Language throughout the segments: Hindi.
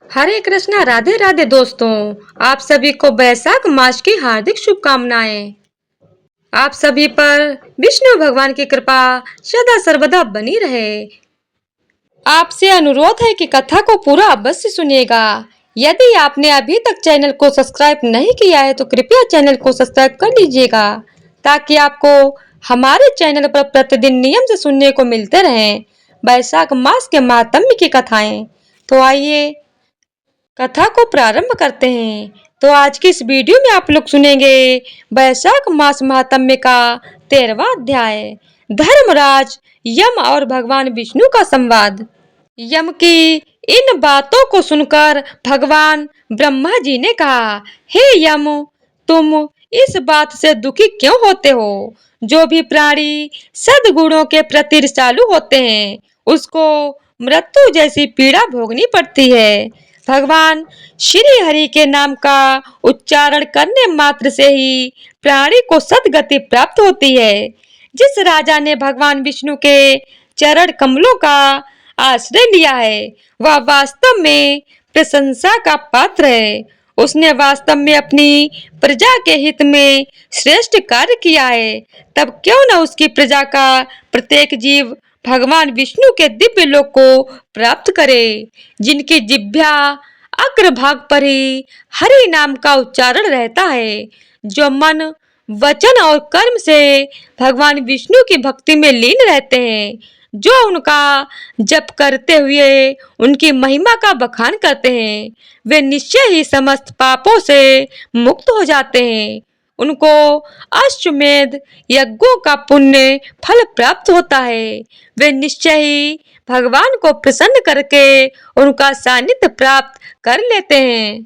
हरे कृष्णा, राधे राधे दोस्तों। आप सभी को वैशाख मास की हार्दिक शुभकामनाएं। आप सभी पर विष्णु भगवान की कृपा सदा सर्वदा बनी रहे। आपसे अनुरोध है कि कथा को पूरा अवश्य सुनिएगा। यदि आपने अभी तक चैनल को सब्सक्राइब नहीं किया है तो कृपया चैनल को सब्सक्राइब कर लीजिएगा, ताकि आपको हमारे चैनल पर प्रतिदिन नियम से सुनने को मिलते रहें वैशाख मास के महात्म्य की कथाएं। तो आइए कथा को प्रारंभ करते हैं। तो आज की इस वीडियो में आप लोग सुनेंगे वैशाख मास महात्म्य का 13वां अध्याय, धर्मराज यम और भगवान विष्णु का संवाद। यम की इन बातों को सुनकर भगवान ब्रह्मा जी ने कहा, हे यम, तुम इस बात से दुखी क्यों होते हो? जो भी प्राणी सद्गुणों के प्रति चालू होते हैं उसको मृत्यु जैसी पीड़ा भोगनी पड़ती है। भगवान श्री हरि के नाम का उच्चारण करने मात्र से ही प्राणी को सद्गति प्राप्त होती है। जिस राजा ने भगवान विष्णु के चरण कमलों का आश्रय लिया है वह वास्तव में प्रशंसा का पात्र है। उसने वास्तव में अपनी प्रजा के हित में श्रेष्ठ कार्य किया है। तब क्यों न उसकी प्रजा का प्रत्येक जीव भगवान विष्णु के दिव्य लोक को प्राप्त करे, जिनकी जिह्वा अग्रभाग पर ही हरि नाम का उच्चारण रहता है, जो मन वचन और कर्म से भगवान विष्णु की भक्ति में लीन रहते हैं, जो उनका जप करते हुए उनकी महिमा का बखान करते हैं, वे निश्चय ही समस्त पापों से मुक्त हो जाते हैं। उनको अश्वमेध यज्ञों का पुण्य फल प्राप्त होता है। वे निश्चय ही भगवान को प्रसन्न करके उनका सानिध्य प्राप्त कर लेते हैं।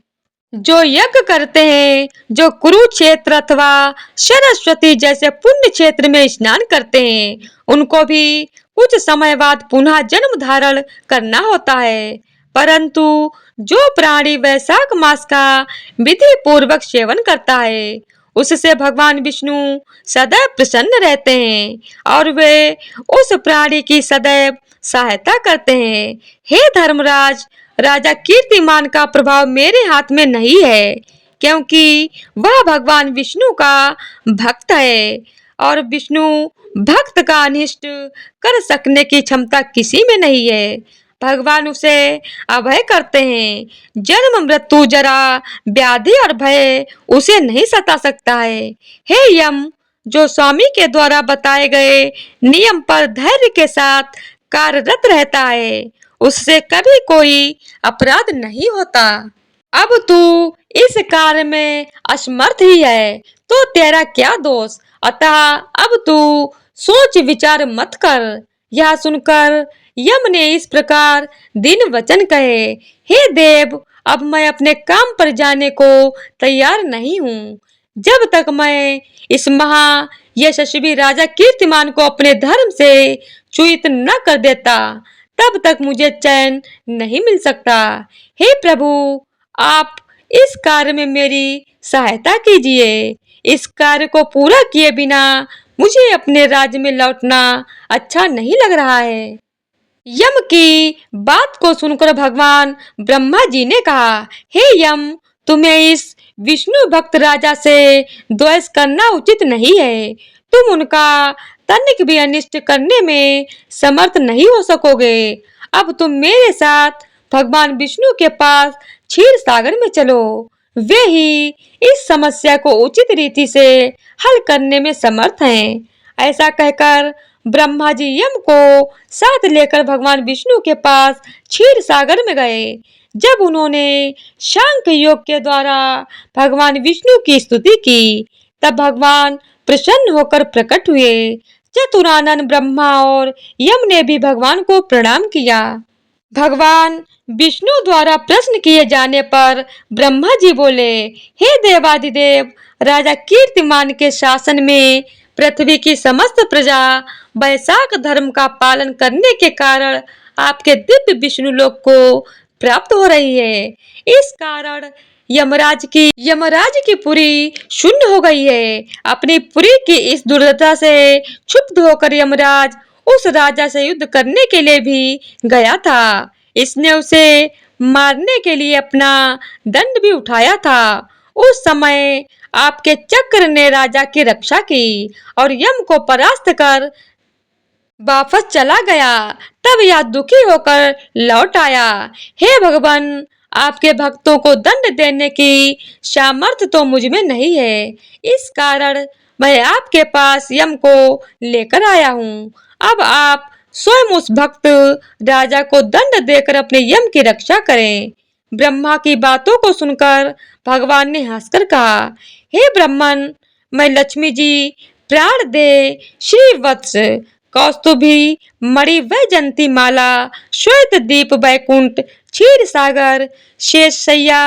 जो यज्ञ करते हैं, जो कुरुक्षेत्र अथवा सरस्वती जैसे पुण्य क्षेत्र में स्नान करते हैं, उनको भी कुछ समय बाद पुनः जन्म धारण करना होता है। परंतु जो प्राणी वैशाख मास का विधि पूर्वक सेवन करता है उससे भगवान विष्णु सदैव प्रसन्न रहते हैं और वे उस प्राणी की सदैव सहायता करते हैं। हे धर्मराज, राजा कीर्तिमान का प्रभाव मेरे हाथ में नहीं है, क्योंकि वह भगवान विष्णु का भक्त है और विष्णु भक्त का अनिष्ट कर सकने की क्षमता किसी में नहीं है। भगवान उसे अभय करते हैं। जन्म मृत्यु जरा व्याधि और भय उसे नहीं सता सकता है। हे यम, जो स्वामी के द्वारा बताए गए नियम पर धैर्य के साथ कार्यरत रहता है उससे कभी कोई अपराध नहीं होता। अब तू इस कार्य में असमर्थ ही है तो तेरा क्या दोष? अतः अब तू सोच विचार मत कर। यह सुनकर यम ने इस प्रकार दिन वचन कहे, हे देव, अब मैं अपने काम पर जाने को तैयार नहीं हूँ। जब तक मैं इस महा यशस्वी राजा कीर्तिमान को अपने धर्म से च्युत न कर देता तब तक मुझे चैन नहीं मिल सकता। हे प्रभु, आप इस कार्य में मेरी सहायता कीजिए। इस कार्य को पूरा किए बिना मुझे अपने राज्य में लौटना अच्छा नहीं लग रहा है। यम की बात को सुनकर भगवान ब्रह्मा जी ने कहा, हे यम, तुम्हें इस विष्णु भक्त राजा से द्वेष करना उचित नहीं है। तुम उनका तनिक भी अनिष्ट करने में समर्थ नहीं हो सकोगे। अब तुम मेरे साथ भगवान विष्णु के पास क्षीर सागर में चलो। वे ही इस समस्या को उचित रीति से हल करने में समर्थ हैं। ऐसा कहकर ब्रह्मा जी यम को साथ लेकर भगवान विष्णु के पास क्षीर सागर में गए। जब उन्होंने सांख्य योग के द्वारा भगवान विष्णु की स्तुति की तब भगवान प्रसन्न होकर प्रकट हुए। चतुरानन ब्रह्मा और यम ने भी भगवान को प्रणाम किया। भगवान विष्णु द्वारा प्रश्न किए जाने पर ब्रह्मा जी बोले, हे देवादिदेव, राजा कीर्तिमान के शासन में पृथ्वी की समस्त प्रजा वैशाख धर्म का पालन करने के कारण आपके दिव्य विष्णु लोक को प्राप्त हो रही है। इस कारण यमराज की पुरी शून्य हो गई है। अपनी पुरी की इस दुर्दशा से क्षुब्ध होकर यमराज उस राजा से युद्ध करने के लिए भी गया था। इसने उसे मारने के लिए अपना दंड भी उठाया था। उस समय आपके चक्र ने राजा की रक्षा की और यम को परास्त कर वापस चला गया। तब यह दुखी होकर लौट आया। हे भगवान, आपके भक्तों को दंड देने की सामर्थ्य तो मुझ में नहीं है। इस कारण मैं आपके पास यम को लेकर आया हूँ। अब आप स्वयं उस भक्त राजा को दंड देकर अपने यम की रक्षा करें। ब्रह्मा की बातों को सुनकर भगवान ने हंसकर कहा, हे ब्राह्मण, मैं लक्ष्मी जी, प्राण दे, श्रीवत्स, कौस्तुभी, मणि वैजयंती माला, श्वेत दीप, बैकुंठ, क्षीर सागर, शेषशय्या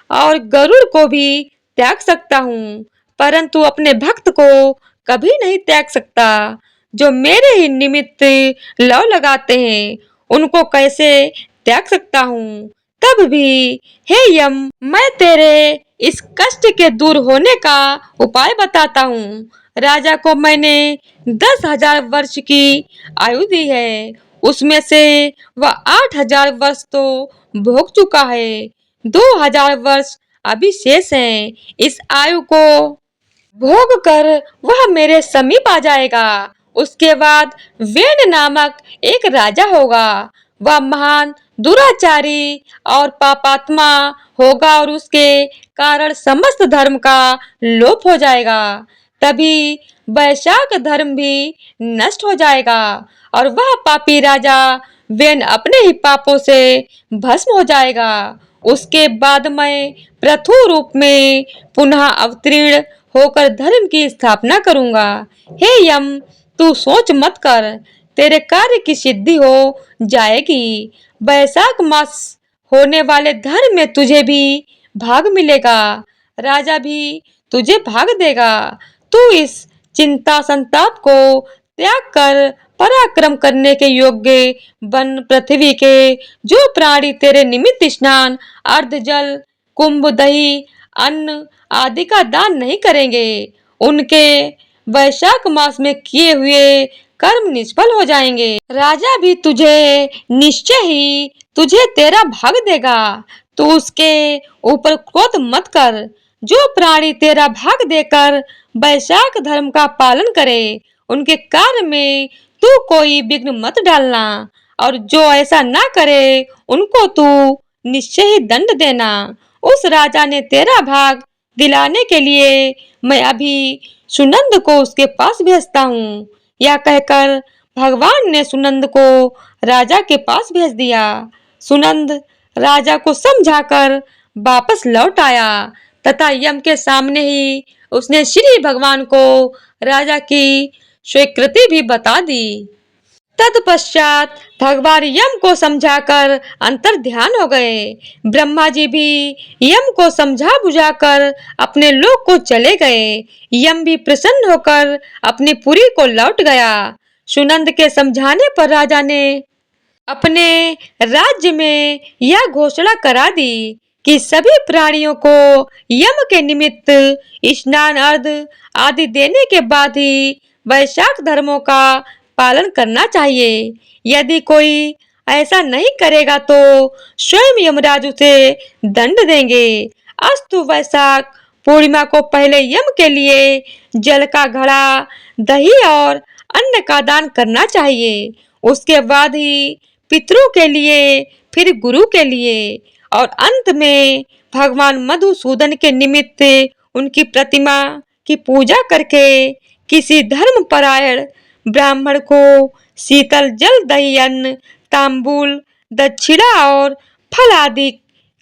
और गरुड़ को भी त्याग सकता हूँ, परंतु अपने भक्त को कभी नहीं त्याग सकता। जो मेरे ही निमित्त लव लगाते हैं, उनको कैसे त्याग सकता हूँ। तब भी हे यम, मैं तेरे इस कष्ट के दूर होने का उपाय बताता हूँ। राजा को मैंने 10,000 वर्ष की आयु दी है, उसमें से वह 8,000 वर्ष तो भोग चुका है, 2,000 वर्ष अभी शेष हैं। इस आयु को भोग कर वह मेरे समीप आ जाएगा। उसके बाद वेन नामक एक राजा होगा। वह महान दुराचारी और पापात्मा होगा और उसके कारण समस्त धर्म का लोप हो जाएगा। तभी वैशाख धर्म भी नष्ट हो जाएगा और वह पापी राजा वेन अपने ही पापों से भस्म हो जाएगा। उसके बाद मैं पृथु रूप में पुनः अवतीर्ण होकर धर्म की स्थापना करूंगा। हे यम, तू सोच मत कर, तेरे कार्य की सिद्धि हो जाएगी। वैशाख मास होने वाले धर्म में तुझे भी भाग मिलेगा। राजा भी तुझे भाग देगा। तू इस चिंता संताप को त्याग कर पराक्रम करने के योग्य बन। पृथ्वी के जो प्राणी तेरे निमित्त स्नान, अर्ध जल, कुंभ, दही, अन्न आदि का दान नहीं करेंगे, उनके वैशाख मास में किए हुए कर्म निष्फल हो जाएंगे। राजा भी तुझे निश्चय ही तुझे तेरा भाग देगा। तू उसके ऊपर क्रोध मत कर। जो प्राणी तेरा भाग देकर वैशाख धर्म का पालन करे, उनके कार्य में तू कोई विघ्न मत डालना, और जो ऐसा ना करे उनको तू निश्चय ही दंड देना। उस राजा ने तेरा भाग दिलाने के लिए मैं अभी सुनंद को उसके पास भेजता हूँ। यह कहकर भगवान ने सुनंद को राजा के पास भेज दिया। सुनंद राजा को समझाकर वापस लौट आया तथा यम के सामने ही उसने श्री भगवान को राजा की स्वीकृति भी बता दी। तत्पश्चात भगवान यम को समझाकर अंतर ध्यान हो गए। ब्रह्मा जी भी यम को समझा बुझाकर अपने लोक को चले गए। यम भी प्रसन्न होकर अपनी पुरी को लौट गया। सुनंद के समझाने पर राजा ने अपने राज्य में यह घोषणा करा दी कि सभी प्राणियों को यम के निमित्त स्नान, अर्घ आदि देने के बाद ही वैशाख धर्मों का पालन करना चाहिए। यदि कोई ऐसा नहीं करेगा तो स्वयं यमराज उसे दंड देंगे। अस्तु, वैशाख पूर्णिमा को पहले यम के लिए जल का घड़ा, दही और अन्न का दान करना चाहिए। उसके बाद ही पितरों के लिए, फिर गुरु के लिए और अंत में भगवान मधुसूदन के निमित्त उनकी प्रतिमा की पूजा करके किसी धर्म परायण ब्राह्मण को शीतल जल, दही, अन्न, तांबूल, दक्षिणा और फल आदि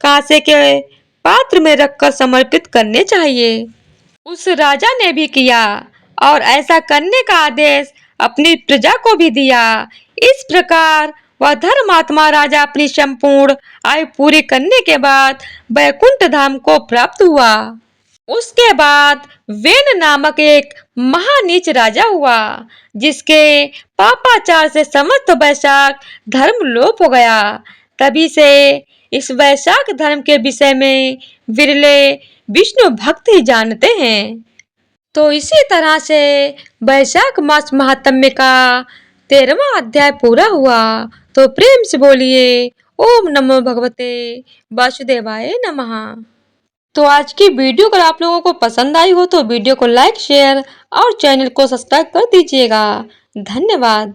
कांसे के पात्र में रखकर समर्पित करने चाहिए। उस राजा ने भी किया और ऐसा करने का आदेश अपनी प्रजा को भी दिया। इस प्रकार वह धर्मात्मा राजा अपनी संपूर्ण आयु पूरी करने के बाद वैकुंठ धाम को प्राप्त हुआ। उसके बाद वेन नामक एक महानीच राजा हुआ, जिसके पापाचार से समस्त वैशाख धर्म लोप हो गया। तभी से इस वैशाख धर्म के विषय में विरले विष्णु भक्त ही जानते हैं। तो इसी तरह से वैशाख मास महात्म्य का 13वां अध्याय पूरा हुआ। तो प्रेम से बोलिए ओम नमो भगवते वासुदेवाय नमः। तो आज की वीडियो अगर आप लोगों को पसंद आई हो तो वीडियो को लाइक शेयर और चैनल को सब्सक्राइब कर दीजिएगा। धन्यवाद।